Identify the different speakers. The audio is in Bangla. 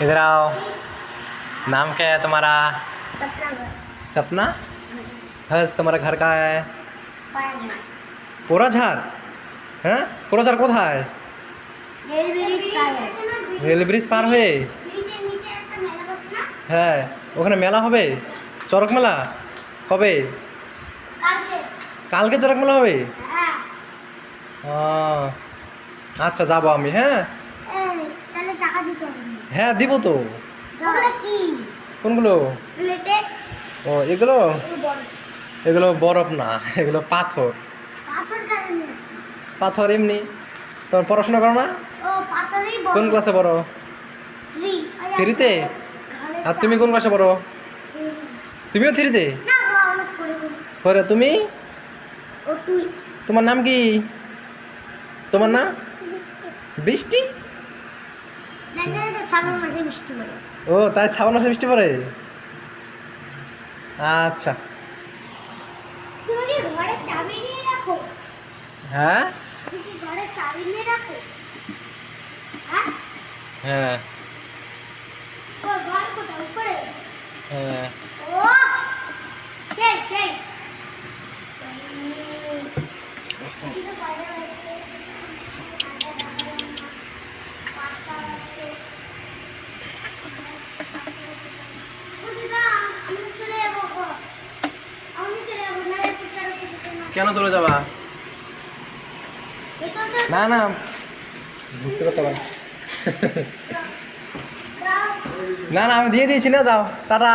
Speaker 1: इधर आओ। नाम क्या है तुम्हारा? सपना। हर्ष तुम्हारा घर कहाँ है? कोराझार। হ্যাঁ কোরাঝার কোথায়? রেল ব্রিজ পার হয়ে। হ্যাঁ ওখানে মেলা হবে, চড়ক মেলা। কবে? কালকে চড়ক মেলা হবে। আচ্ছা যাবো আমি। হ্যাঁ হ্যাঁ দিব তো। কোনগুলো? ও এগুলো এগুলো বরফ না, এগুলো পাথর। পাথর এমনি। তোমার পড়াশোনা করো না? কোন ক্লাসে পড়ো? থ্রিতে। আর তুমি কোন ক্লাসে পড়ো? তুমিও থ্রিতে? পরে তুমি? তোমার নাম কি? তোমার নাম? বৃষ্টি। ও তাই শ্রাবণ মাসে বৃষ্টি পড়ে। আচ্ছা হ্যাঁ হ্যাঁ হ্যাঁ কেন চলে যাবা? না না ঘুরতে করতে পারি না না আমি দিয়ে দিয়েছি না, যাও টাটা।